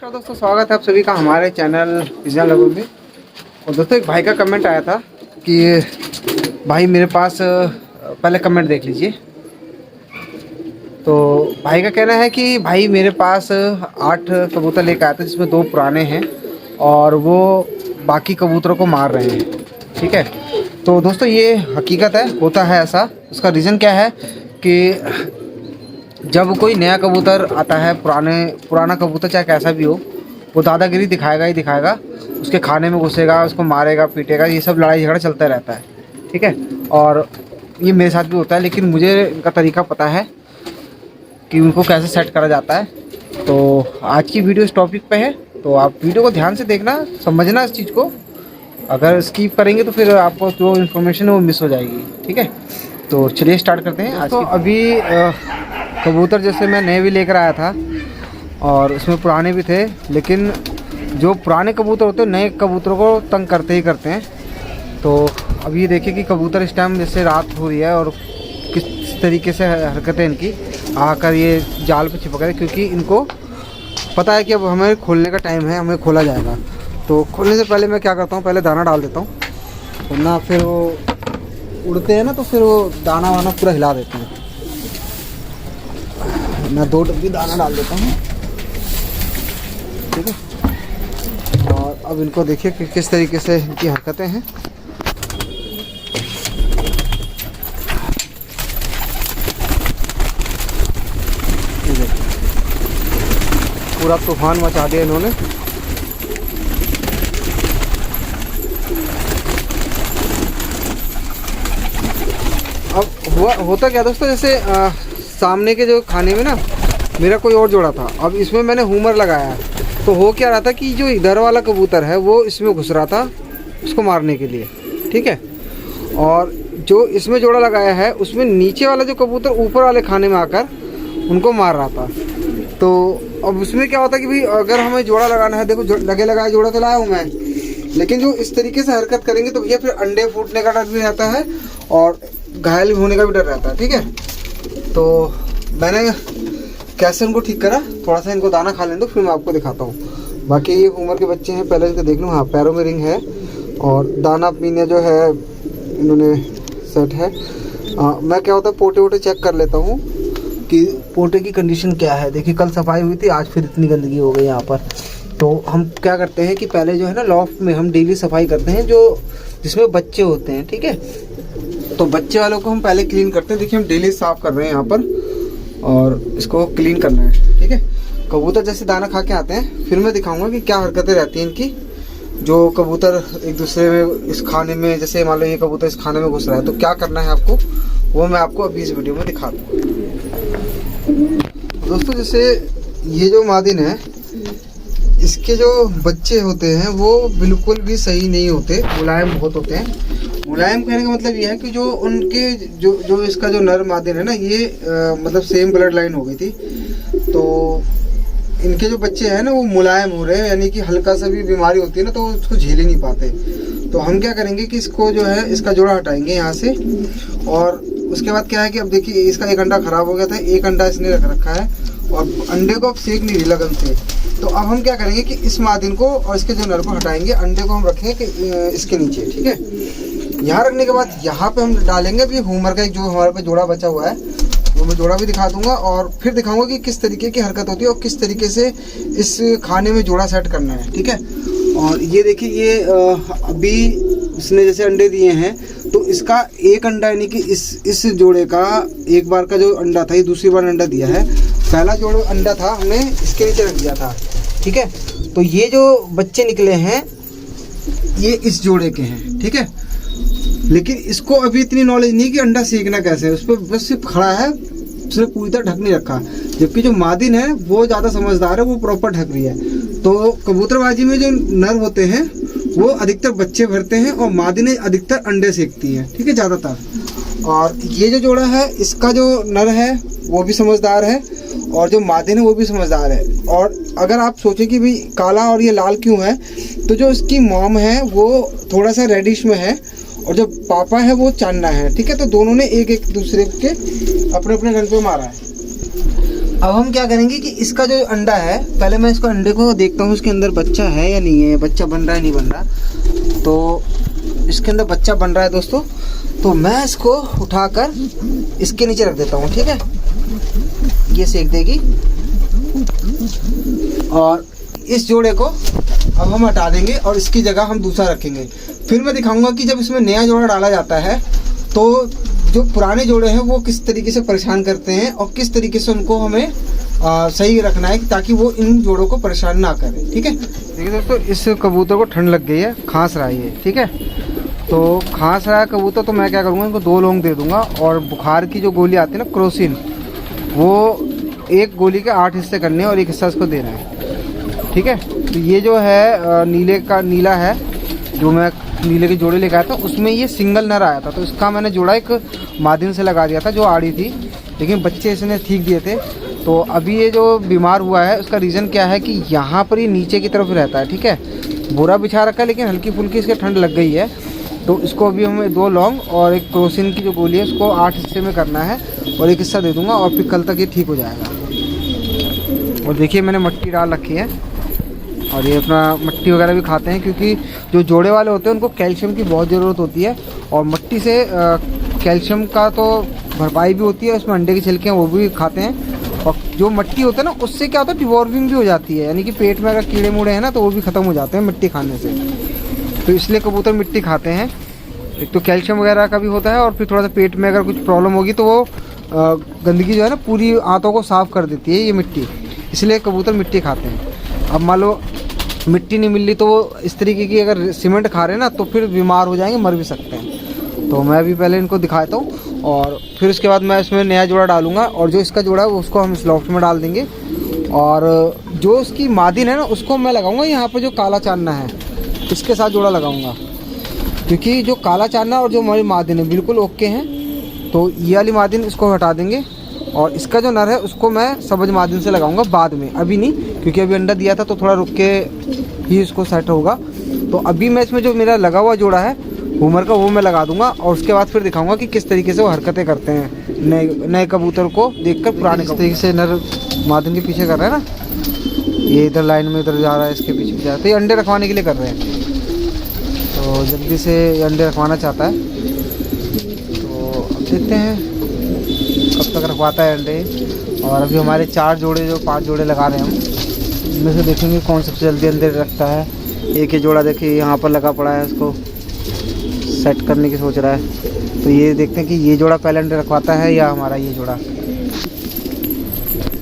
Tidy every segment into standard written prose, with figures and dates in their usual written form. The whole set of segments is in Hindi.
नमस्कार दोस्तों, स्वागत है आप सभी का हमारे चैनल पिज़्ज़ा लवर में। और दोस्तों एक भाई का कमेंट आया था कि भाई मेरे पास पहले कमेंट देख लीजिए। तो भाई का कहना है कि भाई मेरे पास 8 कबूतर लेकर आया था, जिसमें 2 पुराने हैं और वो बाकी कबूतरों को मार रहे हैं। ठीक है, तो दोस्तों ये हकीकत है, होता है ऐसा। उसका रीज़न क्या है कि जब कोई नया कबूतर आता है, पुराना कबूतर चाहे कैसा भी हो, वो दादागिरी दिखाएगा ही दिखाएगा। उसके खाने में घुसेगा, उसको मारेगा, पीटेगा, ये सब लड़ाई झगड़ा चलता रहता है। ठीक है, और ये मेरे साथ भी होता है, लेकिन मुझे इनका तरीका पता है कि उनको कैसे सेट करा जाता है। तो आज की वीडियो इस टॉपिक पे है, तो आप वीडियो को ध्यान से देखना, समझना इस चीज़ को। अगर स्किप करेंगे तो फिर आपको जो इन्फॉर्मेशन है वो मिस हो जाएगी। ठीक है, तो चलिए स्टार्ट करते हैं। आज तो अभी कबूतर जैसे मैं नए भी लेकर आया था और उसमें पुराने भी थे, लेकिन जो पुराने कबूतर होते हैं नए कबूतरों को तंग करते ही करते हैं। तो अभी देखिए कि कबूतर इस टाइम जैसे रात हो रही है और किस तरीके से हरकतें इनकी, आकर ये जाल पे चिपक रहे, क्योंकि इनको पता है कि अब हमें खोलने का टाइम है, हमें खोला जाएगा। तो खोलने से पहले मैं क्या करता हूँ, पहले दाना डाल देता हूँ, वरना फिर वो उड़ते हैं ना, तो फिर वो दाना वाना पूरा हिला देते हैं। मैं 2 डब्बी दाना डाल देता हूँ। ठीक है, और अब इनको देखिए कि किस तरीके से इनकी हरकतें हैं। पूरा तूफान मचा दिया इन्होंने। अब होता क्या दोस्तों, जैसे सामने के जो खाने में ना मेरा कोई और जोड़ा था, अब इसमें मैंने हुमर लगाया, तो हो क्या रहा था कि जो इधर वाला कबूतर है वो इसमें घुस रहा था उसको मारने के लिए। ठीक है, और जो इसमें जोड़ा लगाया है उसमें नीचे वाला जो कबूतर ऊपर वाले खाने में आकर उनको मार रहा था। तो अब उसमें क्या होता कि भाई अगर हमें जोड़ा लगाना है, देखो लगे लगाया जोड़ा तो लाया हूँ मैं, लेकिन जो इस तरीके से हरकत करेंगे तो भैया फिर अंडे फूटने का डर भी रहता है और घायल होने का भी डर रहता है। ठीक है, तो मैंने कैसे उनको ठीक करा, थोड़ा सा इनको दाना खा लेने दो, फिर मैं आपको दिखाता हूँ। बाकी ये उम्र के बच्चे हैं, पहले इनको देख लूँ। हाँ, पैरों में रिंग है और दाना पीने जो है इन्होंने सेट है। मैं क्या होता है पोटे वोटे चेक कर लेता हूँ कि पोटे की कंडीशन क्या है। देखिए कल सफाई हुई थी, आज फिर इतनी गंदगी हो गई यहाँ पर। तो हम क्या करते हैं कि पहले जो है ना लॉफ्ट में हम डेली सफाई करते हैं, जो जिसमें बच्चे होते हैं। ठीक है, तो बच्चे वालों को हम पहले क्लीन करते हैं। देखिए हम डेली साफ़ कर रहे हैं यहाँ पर, और इसको क्लीन करना है। ठीक है, कबूतर जैसे दाना खा के आते हैं, फिर मैं दिखाऊंगा कि क्या हरकतें रहती हैं इनकी। जो कबूतर एक दूसरे में इस खाने में, जैसे मान लो ये कबूतर इस खाने में घुस रहा है, तो क्या करना है आपको, वो मैं आपको अभी इस वीडियो में दिखाता हूँ। दोस्तों जैसे ये जो मादिन है, इसके जो बच्चे होते हैं वो बिल्कुल भी सही नहीं होते, मुलायम बहुत होते हैं। मुलायम कहने का मतलब ये है कि जो उनके जो इसका जो नर मादिन है ना, ये मतलब सेम ब्लड लाइन हो गई थी, तो इनके जो बच्चे हैं ना वो मुलायम हो रहे हैं, यानी कि हल्का सा भी बीमारी होती है ना तो उसको झेल ही नहीं पाते। तो हम क्या करेंगे कि इसको जो है इसका जोड़ा हटाएंगे यहाँ से, और उसके बाद क्या है कि अब देखिए इसका एक अंडा खराब हो गया था, एक अंडा इसने रख रखा है और अंडे को अब सेक नहीं रही लगन से। तो अब हम क्या करेंगे कि इस मादिन को और इसके जो नर को हटाएंगे, अंडे को हम रखेंगे कि इसके नीचे। ठीक है, यहाँ रखने के बाद यहाँ पे हम डालेंगे अभी हुमर का एक जो हमारे पे जोड़ा बचा हुआ है, वो मैं जोड़ा भी दिखा दूंगा, और फिर दिखाऊंगा कि किस तरीके की हरकत होती है और किस तरीके से इस खाने में जोड़ा सेट करना है। ठीक है, और ये देखिए ये अभी इसने जैसे अंडे दिए हैं, तो इसका एक अंडा यानी कि इस जोड़े का एक बार का जो अंडा था, ये दूसरी बार अंडा दिया है। पहला जो अंडा था हमने इसके नीचे रख दिया था। ठीक है, तो ये जो बच्चे निकले हैं ये इस जोड़े के हैं। ठीक है, लेकिन इसको अभी इतनी नॉलेज नहीं कि अंडा सेकना कैसे है, उस पर बस सिर्फ खड़ा है, उसने पूरी तरह ढक नहीं रखा। जबकि जो मादिन है वो ज़्यादा समझदार है, वो प्रॉपर ढक रही है। तो कबूतरबाजी में जो नर होते हैं वो अधिकतर बच्चे भरते हैं और मादिनें अधिकतर अंडे सेकती हैं। ठीक है, ज़्यादातर। और ये जो जोड़ा है इसका जो नर है वो भी समझदार है और जो मादिन है वो भी समझदार है। और अगर आप सोचें कि भाई काला और ये लाल क्यों है, तो जो इसकी मॉम है वो थोड़ा सा रेडिश में है और जो पापा है वो चांदना है। ठीक है, तो दोनों ने एक एक दूसरे के अपने अपने रंग पे मारा है। अब हम क्या करेंगे कि इसका जो अंडा है, पहले मैं इसको अंडे को देखता हूँ इसके अंदर बच्चा है या नहीं है, बच्चा बन रहा है नहीं बन रहा। तो इसके अंदर बच्चा बन रहा है दोस्तों, तो मैं इसको उठाकर इसके नीचे रख देता हूँ, ठीक है। ये सेक देगी और इस जोड़े को अब हम हटा देंगे और इसकी जगह हम दूसरा रखेंगे। फिर मैं दिखाऊंगा कि जब इसमें नया जोड़ा डाला जाता है तो जो पुराने जोड़े हैं वो किस तरीके से परेशान करते हैं और किस तरीके से उनको हमें सही रखना है ताकि वो इन जोड़ों को परेशान ना करें, ठीक है। देखिए दोस्तों, इस कबूतर को ठंड लग गई है, खांस रहा है, ठीक है। तो खांस रहा है कबूतर, तो मैं क्या करूँगा, इनको 2 लौंग दे दूँगा और बुखार की जो गोली आती है ना क्रोसिन, वो एक गोली के 8 हिस्से करने हैं और 1 हिस्सा इसको देना है, ठीक है। तो ये जो है नीला है, जो मैं नीले के जोड़े लेकर आया था, उसमें ये सिंगल नर आया था, तो इसका मैंने जोड़ा एक मादिन से लगा दिया था जो आड़ी थी, लेकिन बच्चे इसने ठीक दिए थे। तो अभी ये जो बीमार हुआ है उसका रीज़न क्या है कि यहाँ पर ये नीचे की तरफ रहता है, ठीक है। बोरा बिछा रखा है लेकिन हल्की फुल्की इसके ठंड लग गई है, तो इसको अभी हमें 2 लौंग और एक क्रोसिन की जो गोली है उसको 8 हिस्से में करना है और 1 हिस्सा दे दूँगा और फिर कल तक ये ठीक हो जाएगा। और देखिए मैंने मिट्टी डाल रखी है और ये अपना मिट्टी वगैरह भी खाते हैं, क्योंकि जो जोड़े वाले होते हैं उनको कैल्शियम की बहुत ज़रूरत होती है और मिट्टी से कैल्शियम का तो भरपाई भी होती है। उसमें अंडे की छिलके हैं वो भी खाते हैं, और जो मिट्टी होता है ना उससे क्या होता है, डिवॉर्मिंग भी हो जाती है, यानी कि पेट में अगर कीड़े मूड़े हैं ना तो वो भी ख़त्म हो जाते हैं मिट्टी खाने से। तो इसलिए कबूतर मिट्टी खाते हैं। एक तो कैल्शियम वगैरह का भी होता है और फिर थोड़ा सा पेट में अगर कुछ प्रॉब्लम होगी तो वो गंदगी जो है ना पूरी आंतों को साफ़ कर देती है ये मिट्टी, इसलिए कबूतर मिट्टी खाते हैं। अब मान लो मिट्टी नहीं मिल रही तो वो इस तरीके की अगर सीमेंट खा रहे हैं ना तो फिर बीमार हो जाएंगे, मर भी सकते हैं। तो मैं भी पहले इनको दिखाता हूँ और फिर उसके बाद मैं इसमें नया जोड़ा डालूंगा, और जो इसका जोड़ा है उसको हम इस लॉफ्ट में डाल देंगे। और जो इसकी मादिन है ना उसको मैं लगाऊंगा यहाँ पर, जो काला चांदना है इसके साथ जोड़ा लगाऊंगा, क्योंकि जो काला चांदना और जो हमारी मादिन है बिल्कुल ओके हैं। तो ये वाली मादिन इसको हटा देंगे और इसका जो नर है उसको मैं सबज मादिन से लगाऊंगा बाद में, अभी नहीं, क्योंकि अभी अंडा दिया था तो थोड़ा रुक के ही इसको सेट होगा। तो अभी मैं इसमें जो मेरा लगा हुआ जोड़ा है घूमर का वो मैं लगा दूंगा और उसके बाद फिर दिखाऊंगा कि किस तरीके से वो हरकतें करते हैं नए कबूतर को देखकर पुराने तरीके से। नर मादिन के पीछे कर रहा है ना, ये इधर लाइन में इधर जा रहा है, इसके पीछे जा रहा है, तो ये अंडे रखवाने के लिए कर रहे हैं। तो जल्दी से अंडे रखवाना चाहता है, तो अब देखते हैं कब तक रखवाता है अंडे। और अभी हमारे 4 जोड़े जो 5 जोड़े लगा रहे हैं हम, इनमें से देखेंगे कौन सबसे जल्दी अंडे रखता है। एक ही जोड़ा देखिए यहाँ पर लगा पड़ा है, उसको सेट करने की सोच रहा है। तो ये देखते हैं कि ये जोड़ा पहले अंडे रखवाता है या हमारा ये जोड़ा।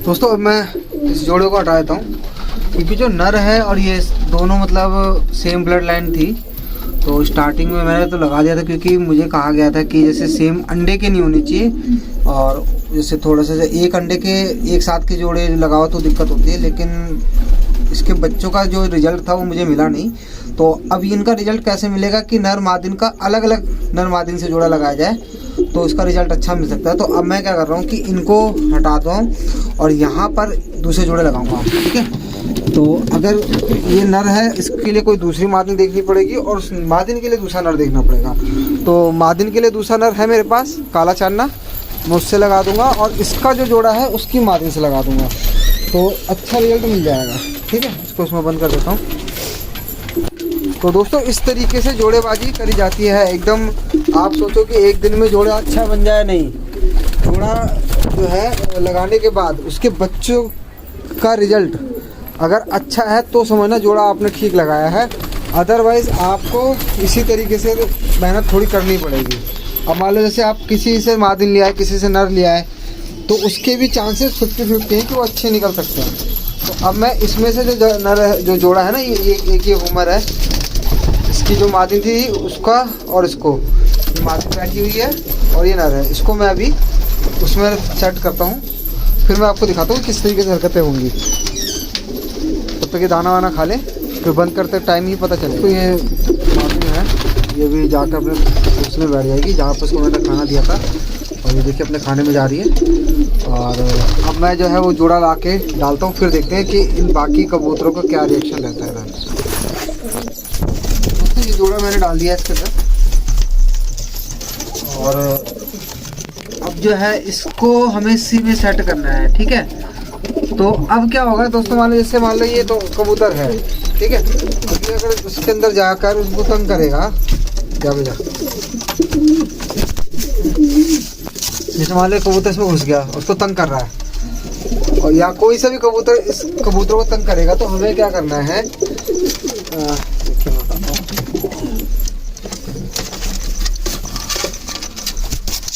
दोस्तों अब मैं इस जोड़े को हटा देता हूँ, क्योंकि जो नर है और ये दोनों मतलब सेम ब्लड लाइन थी। तो स्टार्टिंग में मैंने तो लगा दिया था, क्योंकि मुझे कहा गया था कि जैसे सेम अंडे के नहीं होनी चाहिए, और जैसे थोड़ा सा एक अंडे के एक साथ के जोड़े लगाओ तो दिक्कत होती है। लेकिन इसके बच्चों का जो रिजल्ट था वो मुझे मिला नहीं। तो अब इनका रिजल्ट कैसे मिलेगा कि नर मादिन का अलग अलग नर मादिन से जोड़ा लगाया जाए तो इसका रिजल्ट अच्छा मिल सकता है। तो अब मैं क्या कर रहा हूँ कि इनको हटाता हूँ और यहाँ पर दूसरे जोड़े लगाऊंगा, ठीक है। तो अगर ये नर है इसके लिए कोई दूसरी मादिन देखनी पड़ेगी और उस मादिन के लिए दूसरा नर देखना पड़ेगा। तो मादिन के लिए दूसरा नर है मेरे पास काला चांदना, मैं उससे लगा दूंगा और इसका जो जोड़ा है उसकी मादिन से लगा दूंगा, तो अच्छा रिजल्ट मिल जाएगा, ठीक है। इसको इसमें बंद कर देता हूँ। तो दोस्तों इस तरीके से जोड़ेबाजी करी जाती है एकदम। आप सोचो कि एक दिन में जोड़ा अच्छा बन जाए, नहीं, जोड़ा जो है लगाने के बाद उसके बच्चों का रिजल्ट अगर अच्छा है तो समझना जोड़ा आपने ठीक लगाया है, अदरवाइज़ आपको इसी तरीके से मेहनत थोड़ी करनी पड़ेगी। अब मान लो जैसे आप किसी से मादिन लिया है, किसी से नर लिया है, तो उसके भी चांसेस 50-50 हैं कि वो अच्छे निकल सकते हैं। तो अब मैं इसमें से जो नर है, जो जोड़ा है ना, ये एक ये उमर है, इसकी जो मादिन थी उसका और इसको मादिन बैठी हुई है और ये नर है, इसको मैं अभी उसमें सेट करता हूँ, फिर मैं आपको दिखाता हूँ किस तरीके से हरकतें होंगी। तब तक ये दाना वाना खा लें, फिर बंद करते टाइम ही पता चले। तो ये मादिन है, ये भी जाकर अपने घोंसले में बैठ जाएगी जहाँ पर उसको मैंने खाना दिया था, और ये देखिए अपने खाने में जा रही है। और अब मैं जो है वो जोड़ा ला के डालता हूँ, फिर देखते हैं कि इन बाकी कबूतरों का क्या रिएक्शन रहता है। दोस्तों ये जोड़ा मैंने डाल दिया इसके अंदर, और अब जो है इसको हमें इसी में सेट करना है, ठीक है। तो अब क्या होगा दोस्तों, मान लो जैसे मान लो ये तो कबूतर है, ठीक है, अभी अगर उसके अंदर जाकर उसको तंग करेगा, जा बेटा, जैसे मान लो कबूतर इसमें घुस गया, उसको तंग कर रहा है, और या कोई सा भी कबूतर इस कबूतर को तंग करेगा, तो हमें क्या करना है,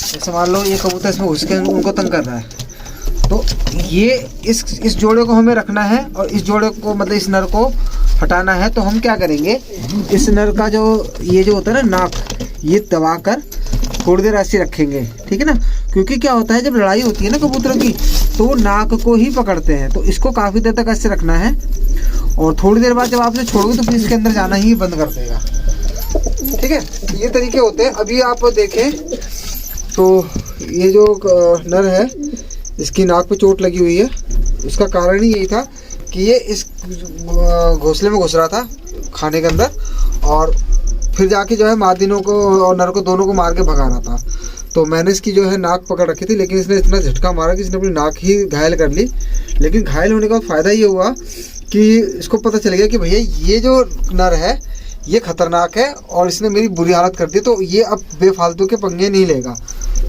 जैसे मान लो ये कबूतर इसमें घुस के उनको तंग कर रहा है, तो ये इस जोड़े को हमें रखना है, और इस जोड़े को मतलब इस नर को हटाना है। तो हम क्या करेंगे, इस नर का जो ये जो होता है ना नाक, ये दबाकर थोड़ी देर ऐसे रखेंगे, ठीक है ना, क्योंकि क्या होता है जब लड़ाई होती है ना कबूतरों की, तो नाक को ही पकड़ते हैं, तो इसको काफ़ी देर तक ऐसे रखना है, और थोड़ी देर बाद जब आप इसे छोड़ोगे तो फिर इसके अंदर जाना ही बंद कर देगा, ठीक है। ये तरीके होते हैं। अभी आप देखें तो ये जो नर है, इसकी नाक पे चोट लगी हुई है, उसका कारण ही यही था कि ये इस घोंसले में घुस रहा था खाने के अंदर, और फिर जाके जो है मादिनों को और नर को दोनों को मार के भगा रहा था। तो मैंने इसकी जो है नाक पकड़ रखी थी, लेकिन इसने इतना झटका मारा कि इसने अपनी नाक ही घायल कर ली। लेकिन घायल होने का फ़ायदा ये हुआ कि इसको पता चल गया कि भैया ये जो नर है ये खतरनाक है, और इसने मेरी बुरी हालत कर दी, तो ये अब बेफालतू के पंगे नहीं लेगा।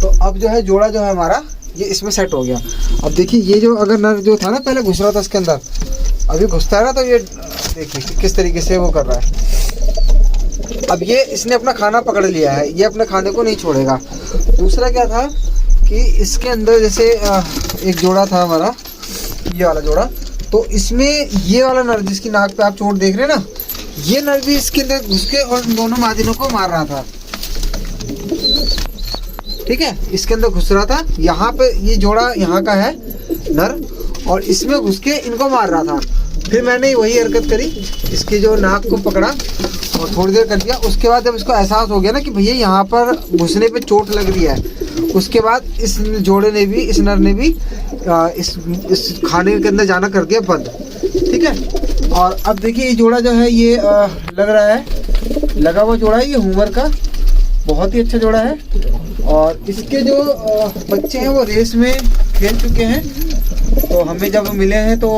तो अब जो है जोड़ा जो है हमारा ये इसमें सेट हो गया। अब देखिए ये जो अगर नर जो था ना पहले घुस रहा था इसके अंदर, अभी घुसता है ना, तो ये देखिए कि किस तरीके से वो कर रहा है। अब ये इसने अपना खाना पकड़ लिया है, ये अपने खाने को नहीं छोड़ेगा। दूसरा क्या था कि इसके अंदर जैसे एक जोड़ा था हमारा, ये वाला जोड़ा, तो इसमें ये वाला नर जिसकी नाक पे आप चोट देख रहे हैं ना, ये नर भी इसके अंदर घुस के और दोनों मादिनों को मार रहा था, ठीक है, इसके अंदर घुस रहा था। यहाँ पे ये जोड़ा यहाँ का है नर, और इसमें घुस के इनको मार रहा था। फिर मैंने वही हरकत करी, इसकी जो नाक को पकड़ा और थोड़ी देर कर दिया। उसके बाद जब इसको एहसास हो गया ना कि भैया यहाँ पर घुसने पे चोट लग रही है, उसके बाद इस जोड़े ने भी, इस नर ने भी इस खाने के अंदर जाना कर दिया बंद, ठीक है। और अब देखिए ये जोड़ा जो है ये लग रहा है, लगा हुआ जोड़ा है, ये हुमर का बहुत ही अच्छा जोड़ा है। और इसके जो बच्चे हैं वो रेस में खेल चुके हैं, तो हमें जब मिले हैं तो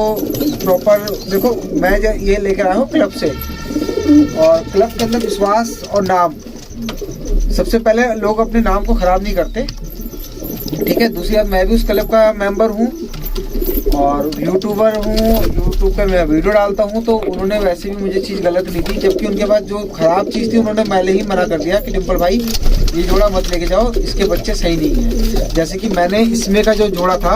प्रॉपर देखो, मैं ये लेकर आया हूँ क्लब से, और क्लब के अंदर विश्वास और नाम, सबसे पहले लोग अपने नाम को ख़राब नहीं करते, ठीक है। दूसरी बात, मैं भी उस क्लब का मेंबर हूँ और यूट्यूबर हूँ, यूट्यूब पे मैं वीडियो डालता हूँ, तो उन्होंने वैसे भी मुझे चीज़ गलत नहीं थी, जबकि उनके पास जो ख़राब चीज़ थी उन्होंने पहले ही मना कर दिया कि डिम्पल भाई ये जोड़ा मत लेके जाओ, इसके बच्चे सही नहीं हैं। जैसे कि मैंने इसमें का जो जोड़ा था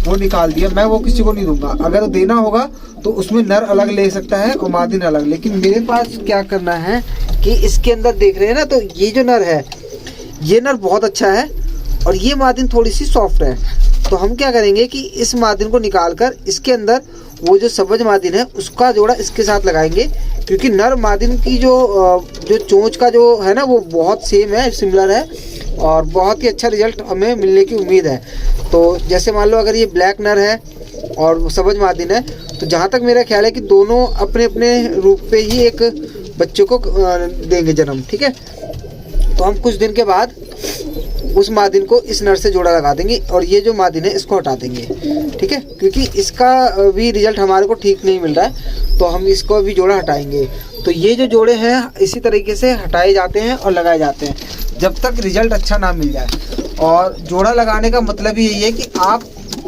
वो निकाल दिया, मैं वो किसी को नहीं दूंगा। अगर देना होगा तो उसमें नर अलग ले सकता है और मादिन अलग, लेकिन मेरे पास क्या करना है कि इसके अंदर देख रहे हैं ना, तो ये जो नर है, ये नर बहुत अच्छा है और ये मादिन थोड़ी सी सॉफ्ट है। तो हम क्या करेंगे कि इस मादिन को निकाल कर इसके अंदर वो जो सबज मादिन है उसका जोड़ा इसके साथ लगाएंगे, क्योंकि नर मादिन की जो चोंच का जो है ना वो बहुत सेम है, सिमिलर है, और बहुत ही अच्छा रिजल्ट हमें मिलने की उम्मीद है। तो जैसे मान लो अगर ये ब्लैक नर है और सबज मादिन है, तो जहाँ तक मेरा ख्याल है कि दोनों अपने अपने रूप पे ही एक बच्चे को देंगे जन्म, ठीक है। तो हम कुछ दिन के बाद उस मादिन को इस नर से जोड़ा लगा देंगे और ये जो मादिन है इसको हटा देंगे, ठीक है, क्योंकि इसका भी रिजल्ट हमारे को ठीक नहीं मिल रहा है, तो हम इसको भी जोड़ा हटाएंगे। तो ये जो जोड़े हैं इसी तरीके से हटाए जाते हैं और लगाए जाते हैं जब तक रिजल्ट अच्छा ना मिल जाए। और जोड़ा लगाने का मतलब ही यही है कि आप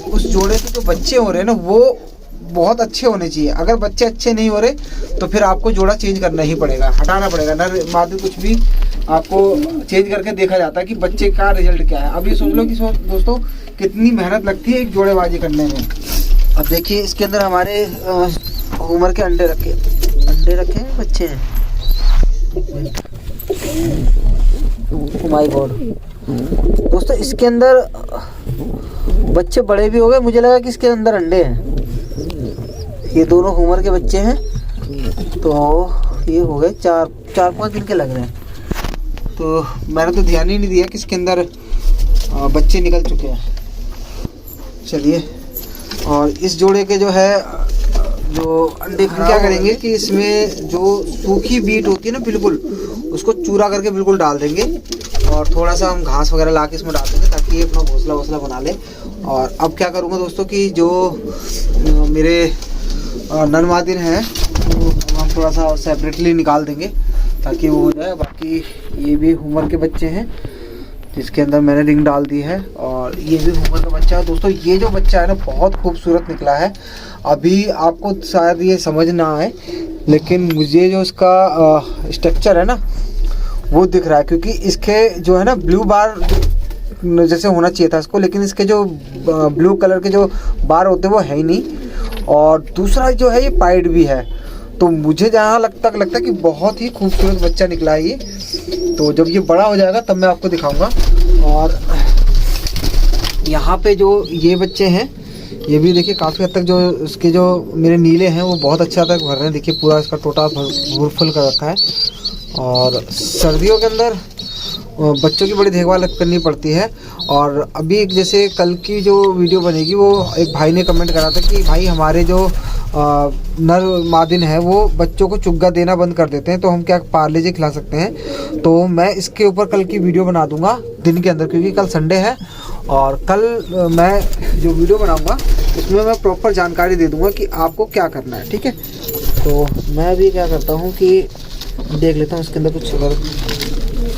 उस जोड़े से जो बच्चे हो रहे हैं ना वो बहुत अच्छे होने चाहिए। अगर बच्चे अच्छे नहीं हो रहे तो फिर आपको जोड़ा चेंज करना ही पड़ेगा, हटाना पड़ेगा। नर मादी कुछ भी आपको चेंज करके देखा जाता है कि बच्चे का रिजल्ट क्या है। अब ये सोच लो कि दोस्तों कितनी मेहनत लगती है एक जोड़ेबाजी करने में। अब देखिए इसके अंदर हमारे उमर के अंडे रखे हैं, बच्चे हैं। ओह माय गॉड दोस्तों, इसके अंदर बच्चे बड़े भी हो गए, मुझे लगा कि इसके अंदर अंडे हैं। ये दोनों उमर के बच्चे हैं, तो ये हो गए 4-5 दिन के लग रहे हैं। तो मैंने तो ध्यान ही नहीं दिया कि इसके अंदर बच्चे निकल चुके हैं। चलिए, और इस जोड़े के जो है जो अंडे हम क्या करेंगे कि इसमें जो सूखी बीट होती है ना बिल्कुल, उसको चूरा करके बिल्कुल डाल देंगे और थोड़ा सा हम घास वगैरह ला के इसमें डाल देंगे ताकि ये अपना घोंसला वोसला बना ले। और अब क्या करूँगा दोस्तों कि जो मेरे नर मादिन हैं तो हम थोड़ा सा सेपरेटली निकाल देंगे ताकि वो हो जाए। बाकी ये भी हुमर के बच्चे हैं जिसके अंदर मैंने रिंग डाल दी है, और ये भी हुमर का बच्चा है। दोस्तों ये जो बच्चा है ना बहुत खूबसूरत निकला है। अभी आपको शायद ये समझ ना आए, लेकिन मुझे जो इसका स्ट्रक्चर है ना वो दिख रहा है, क्योंकि इसके जो है ना ब्लू बार जैसे होना चाहिए था इसको, लेकिन इसके जो ब्लू कलर के जो बार होते हैं वो है ही नहीं। और दूसरा जो है ये पाइड भी है, तो मुझे जहाँ लगता है कि बहुत ही खूबसूरत बच्चा निकला है ये। तो जब ये बड़ा हो जाएगा तब मैं आपको दिखाऊंगा। और यहाँ पे जो ये बच्चे हैं ये भी देखिए काफ़ी हद तक जो इसके जो मेरे नीले हैं वो बहुत अच्छा तक भर रहे हैं। देखिए पूरा इसका टोटा फुल कर रखा है। और सर्दियों के अंदर बच्चों की बड़ी देखभाल करनी पड़ती है। और अभी जैसे कल की जो वीडियो बनेगी वो एक भाई ने कमेंट करा था कि भाई हमारे जो नर मादिन है वो बच्चों को चुग्गा देना बंद कर देते हैं, तो हम क्या पार्ले जी खिला सकते हैं। तो मैं इसके ऊपर कल की वीडियो बना दूंगा दिन के अंदर, क्योंकि कल संडे है। और कल मैं जो वीडियो बनाऊंगा उसमें मैं प्रॉपर जानकारी दे दूंगा कि आपको क्या करना है, ठीक है। तो मैं भी क्या करता हूँ कि देख लेता हूँ इसके अंदर कुछ अगर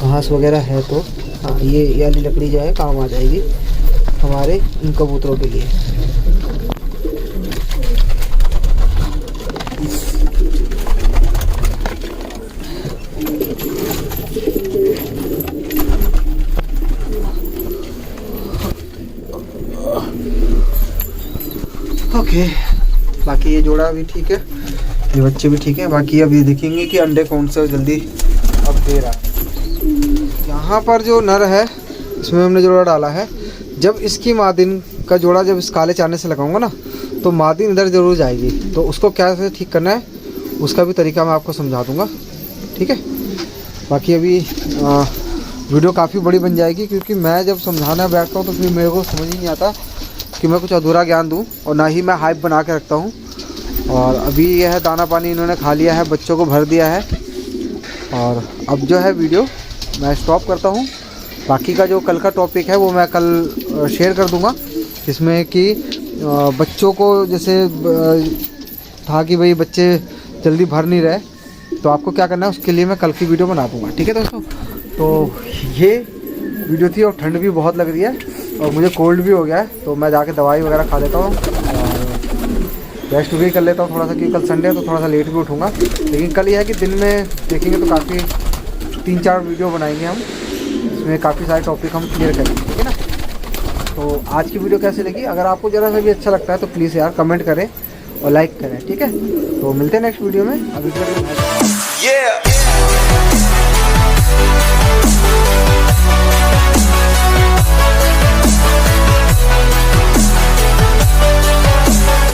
घास वगैरह है तो। हाँ ये वाली लकड़ी जो है काम आ जाएगी हमारे इन कबूतरों के लिए। ओके, बाकी ये जोड़ा भी ठीक है, ये बच्चे भी ठीक है। बाकी अब ये देखेंगे कि अंडे कौन से जल्दी अब दे रहा है। यहाँ पर जो नर है इसमें हमने जोड़ा डाला है। जब इसकी मादिन का जोड़ा जब इस काले चाने से लगाऊंगा ना तो मादिन इधर ज़रूर जाएगी। तो उसको कैसे ठीक करना है उसका भी तरीका मैं आपको समझा दूंगा, ठीक है। बाकी अभी वीडियो काफ़ी बड़ी बन जाएगी, क्योंकि मैं जब समझाना बैठता हूँ तो फिर मेरे को समझ ही नहीं आता कि मैं कुछ अधूरा ज्ञान दूँ, और ना ही मैं हाइप बना के रखता हूँ। और अभी यह है दाना पानी इन्होंने खा लिया है, बच्चों को भर दिया है। और अब जो है वीडियो मैं स्टॉप करता हूँ। बाकी का जो कल का टॉपिक है वो मैं कल शेयर कर दूँगा, जिसमें कि बच्चों को जैसे था कि भाई बच्चे जल्दी भर नहीं रहे, तो आपको क्या करना है उसके लिए मैं कल की वीडियो बना दूँगा, ठीक है दोस्तों। तो ये वीडियो थी, और ठंड भी बहुत लग रही है और मुझे कोल्ड भी हो गया है, तो मैं जाके दवाई वगैरह खा लेता हूँ और रेस्ट भी कर लेता हूँ थोड़ा सा, क्योंकि कल संडे है तो थोड़ा सा लेट भी उठूँगा। लेकिन कल ये है कि दिन में देखेंगे तो काफ़ी 3-4 वीडियो बनाएंगे हम, इसमें काफ़ी सारे टॉपिक हम क्लियर करेंगे, ठीक है ना। तो आज की वीडियो कैसी लगी? अगर आपको ज़रा सा भी अच्छा लगता है तो प्लीज़ यार कमेंट करें और लाइक करें, ठीक है। तो मिलते हैं नेक्स्ट वीडियो में। अभी